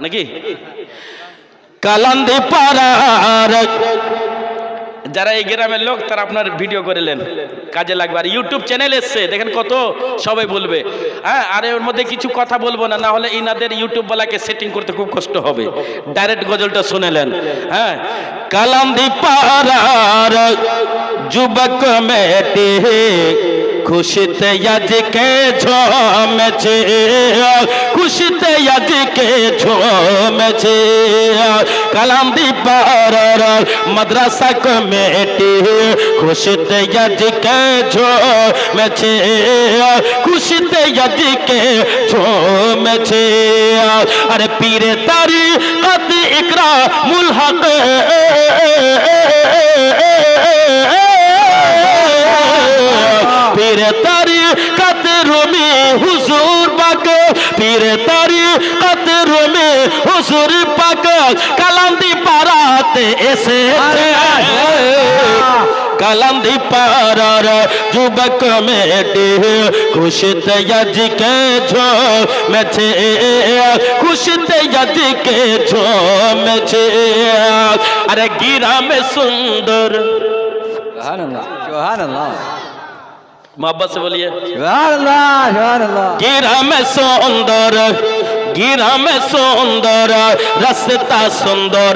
নাকি কালান্দি পাড়ার যারা এই গ্রামের লোক তারা আপনার ভিডিও করেলেন, কাজে লাগবে। আর ইউটিউব চ্যানেল এসছে, দেখেন কত সবাই বলবে। হ্যাঁ, আর এর মধ্যে কিছু কথা বলবো না, না হলে ইনাদের ইউটিউব বালাকে সেটিং করতে খুব কষ্ট হবে। ডাইরেক্ট গজলটা শুনেলেন। হ্যাঁ, কালান্দি পাড়ার যুবক মেয়েটি খুশিতে আজকে ঝুমেছে, খুশিতে আজকে ঝুমেছে। কালান্দি পাড়ার মাদ্রাসা কমিটি খুশিতে আজকে ঝুমেছে, খুশিতে আজকে ঝুমেছে। আরে পীরে তারিকত ইকরামুল হক পীরে তারিকত রুমি হুজুর পাক, পীরে তারিকত রুমি হুজুর পাক কালান্দি পাড়াতে এসেছে। কালান্দি পাড়ার যুবক মেয়েটি খুশিতে আজকে ঝুমেছে, খুশিতে আজকে ঝুমেছে। আরে গ্রামে সুন্দর, সুবহানাল্লাহ मोहब्बत से बोलिए সুবহানাল্লাহ সুবহানাল্লাহ। গ্রাম সুন্দর, গ্রাম সুন্দর, রাস্তা সুন্দর,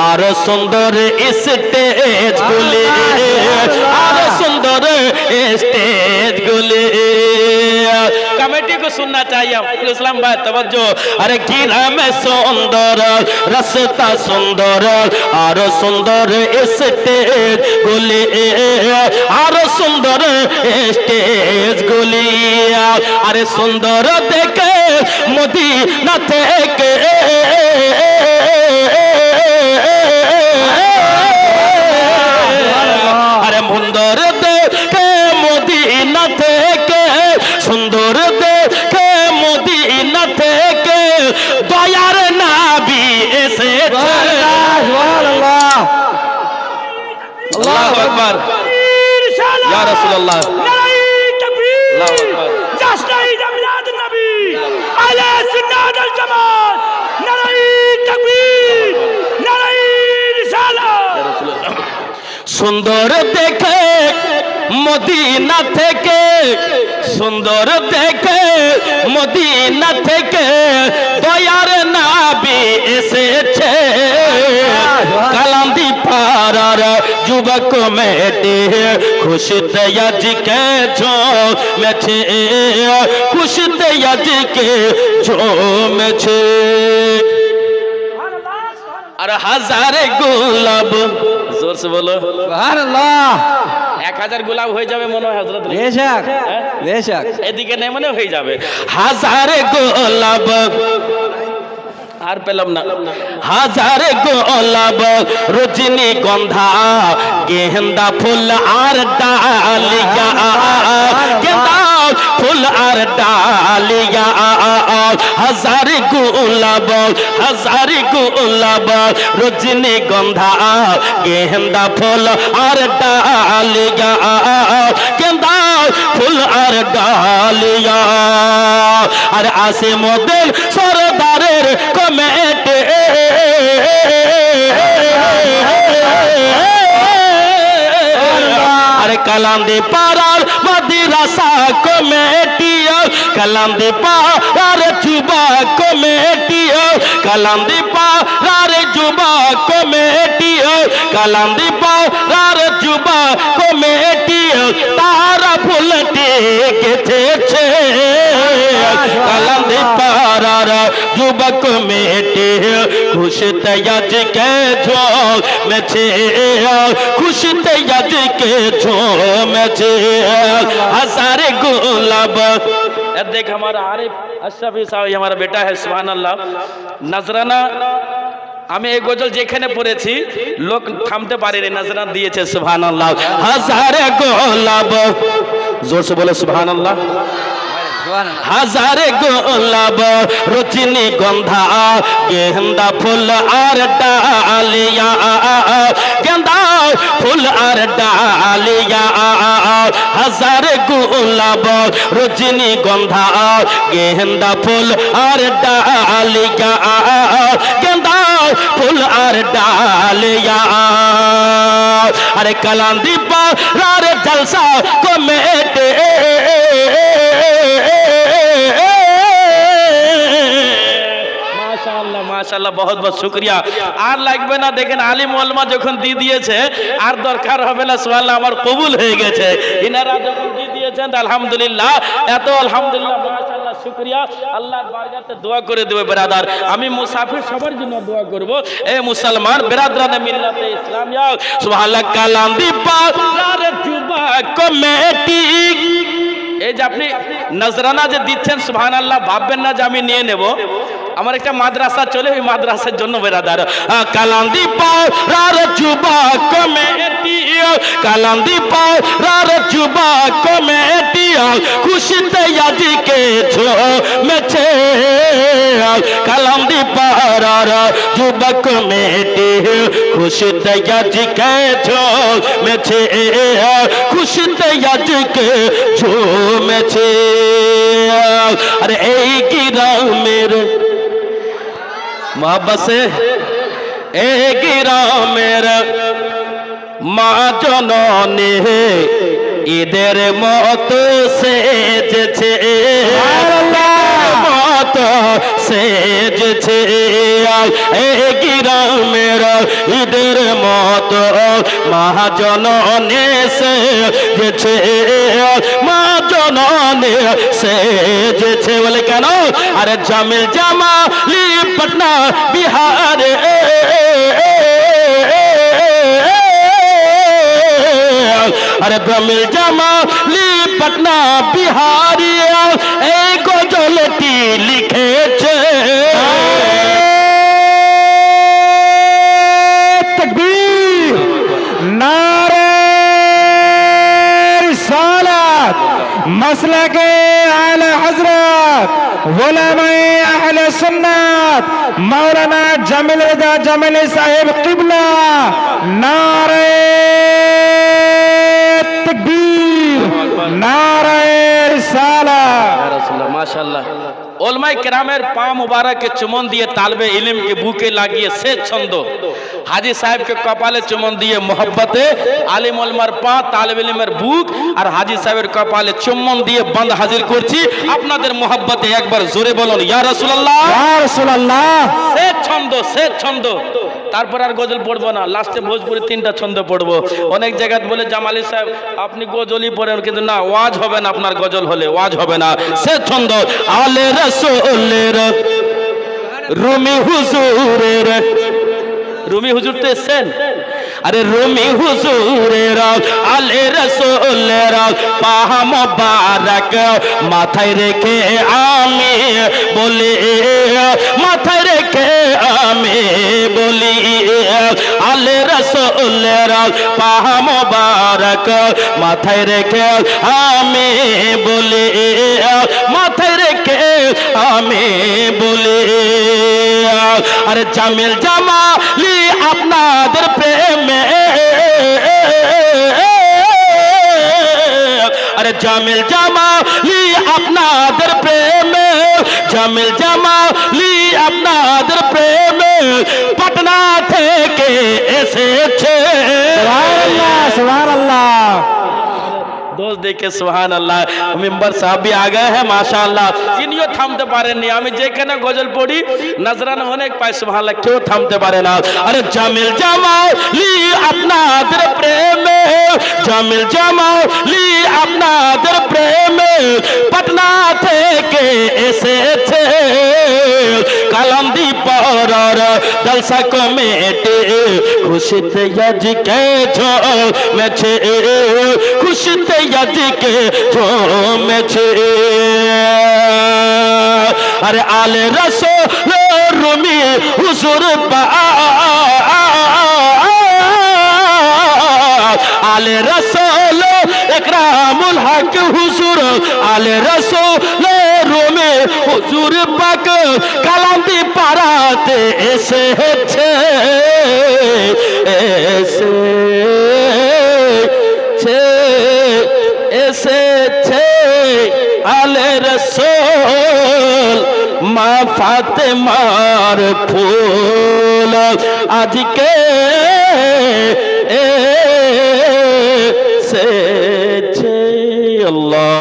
আর সুন্দর স্টেজ গুলি, আর সুন্দর स्टेज गुली। कमेटी को सुनना चाहिए इस्लाम भाई, तवज्जो। अरे ग्राम सुंदर, रास्ता सुंदर, और सुंदर स्टेज गुली, और सुंदर स्टेज गुली। अरे सुंदर देखे मदीना থেকে अरे मुंदर देखे मदीना থেকে, সুন্দর দেখে মদিনা থেকে দয়ার নবী এসেছে। সুবহানাল্লাহ আল্লাহু আকবার, ইয়া রাসূলুল্লাহ, আল্লাহু আকবার। জাসনাই মিলাদ নবী আলা সুন্নাত আল জামাত, নারাই তাকবীর, নারাই রিসালাত। সুন্দর দেখে মদিনা থেকে, সুন্দর দেখে মদিনা থেকে দয়ার নবী এসেছে। কালান্দি পাড়ার যুবক মেয়েটি খুশিতে আজকে ঝুমেছে, খুশিতে আজকে ঝুমেছে। আর হাজারে গোলাপ, জোর সে বলো সুবহানাল্লাহ। 1000 গোলাপ হয়ে যাবে মনে হয় হযরত। বেশক বেশক, এদিকে নেই মনে হয়ে যাবে। হাজারে গোলাপ, আর পেলাম না। হাজারে গোলাপ, রজনী গন্ধা, গেন্দা ফুল আর ডালিয়া, গেন্দা ফুল আর ডালিয়া। হাজারে গোলাপ, হাজারে গোলাপ, রজনী গন্ধা, গেন্দা ফুল আর ডালিয়া, গেন্দা ফুল আর ডালিয়া। আর আসে মদের সরদারের কমেটি, আরে কালান্দি পাড়ার মাদ্রাসা কমিটি, কালান্দি পাড়ার যুবক কমিটি, কালান্দি পাড়ার যুবক কমিটি, কালান্দি পাড়ার যুবক কমিটি তারা ফুলটি গেথেছে। কালান্দি পাড়ার যুবক মেয়েটি খুশিতে আজকে ঝুমেছে, খুশিতে আজকে ঝুমেছে। হাজারে গোলাপ। देख हमारा आरिफ अशरफी साहब, हमारा बेटा है, सुभान अल्लाह। नजराना আমি এই গজল যেখানে পড়েছি লোক থামতে পারেনি, নজরানা দিয়েছে, সুবহানাল্লাহ। হাজারে গোলাপ, জোর সে বলে সুবহানাল্লাহ। হাজারে গোলাপ, রজনী গন্ধা, গেন্দা ফুল আর ডালিয়া, গেন্দা ফুল আর ডালিয়া। হাজারে গোলাপ, রজনী গন্ধা, গেন্দা ফুল আর ডালিয়া, गेंदा फूल और डालिया अरे कलांदी पर जलसा को मेटे माशाल्लाह बहुत बहुत शुक्रिया আর লাগবে না দেখেন আলিম ওলামা যখন দিয়ে দিয়েছে আর দরকার হবে না সুবহানাল্লাহ আমার কবুল হয়ে গেছে ইনারা যখন দিয়ে দিয়েছেন আলহামদুলিল্লাহ এত আলহামদুলিল্লাহ মাশাআল্লাহ শুকরিয়া আল্লাহর বারগাতে দোয়া করে দেব ব্রাদার আমি মুসাফির সবার জন্য দোয়া করব এ মুসলমান ব্রাদারানে মিল্লাতে ইসলামিয়া সুবহানাল্লাহ কালান্দি পার যুবক কমিটি এই যে আপনি নজরানা যে দিচ্ছেন সুবহানাল্লাহ ভাববেন না যে আমি নিয়ে নেব আমার একটা মাদ্রাসা চলে ওই মাদ্রাসার জন্য বেরাদার কালান্দি পাড়ার যুবক কমিটি কালান্দি পাড়ার যুবক কমিটি খুশিতে আজকে ঝুমেছে কালান্দি পাড়ার যুবক কমিটি খুশিতে আজকে ঝুমেছে খুশিতে আজকে ঝুমেছে আরে এই গ্রামের मोहब्बत से एक ग्रामेर माँ जननी ঈদের মতো সেজেছে মতো সেজেছে এই গ্রামের ঈদের মতো মহাজননে সেজেছে মা জননে সেজেছে বলে কেন আরে জামিল জামালি पटना बिहार अरे ब्रह्मिल जमाली पटना बिहारी एक गजलती लिखे तकबीर नारे रिसालत मसलके आला हजरत उलमाए अहले सुन्नत मौलाना जमील रजा जमीली साहिब किबला नारे तकबीर नारे रिसालत माशाल्लाह ওলমায়ে কেরামের পা মুবারকে চুমন দিয়ে তালবে ইলমকে বুকে লাগিয়ে সে ছন্দ হাজী সাহেবকে কপালে চুমন দিয়ে মোহব্বতে আলিম ওলমার পা তালেব ইলমের বুক আর হাজী সাহেবের কপালে চুম্বন দিয়ে বন্ধ হাজির করছি আপনাদের মোহব্বতে একবার জোরে বলুন ইয়া রাসূলুল্লাহ या रसूल अल्लाह সে ছন্দ তারপর আর গজল পড়বো না লাস্টে ভোজপুরি তিনটা ছন্দ পড়বো অনেক জায়গায় বলে জামালি সাহেব আপনি গজলই পড়েন কিন্তু না ওয়াজ হবে না আপনার গজল হলে ওয়াজ হবে না সে ছন্দ আলে রাসূলের রুমি হুজুরের রুমি হুজুর তো এসেছেন अरे रूमी हुजूरेर आले रसूलेर पाहा मुबारक माथाय रेखे आमी बोली माथाय रेखे आमी बोली आले रसूलेर पाहा मुबारक माथाय रेखे आमी बोली माथाय रेखे आमी बोली अरे জামিল জামালি আপনাদের প্রেমে अरे জামিল জামালি আপনাদের প্রেমে জামিল জামালি আপনাদের প্রেমে পাটনা থেকে এসেছে सुभान अल्लाह दोस्त देखे सुभान अल्लाह मेंबर साहब भी आ गए हैं माशाअल्लाह इनियो थामते पारेन नहीं আমি যেখানে গজল পড়ি নজরানা অনেক পাই সুবহানাল্লাহ কেউ থামতে পারে না আরে জামিল জামালি আপনাদের প্রেমে জামিল জামালি আপনাদের প্রেমে পাটনা থেকে এসেছে কালান্দি পাড়ার জলসা কমিটি খুশিতে আজকে ঝুমেছে খুশিতে আজকে ঝুমেছে अरे आले रसूल रूमी हुजूर आले रसूल इकरामुल हक हुजूर आले रसूल रूमी हुजूर पाक কালান্দি পাড়াতে এসেছে এসেছে আলে রসূল মাফ ফাতেমার ফুল আজকে সে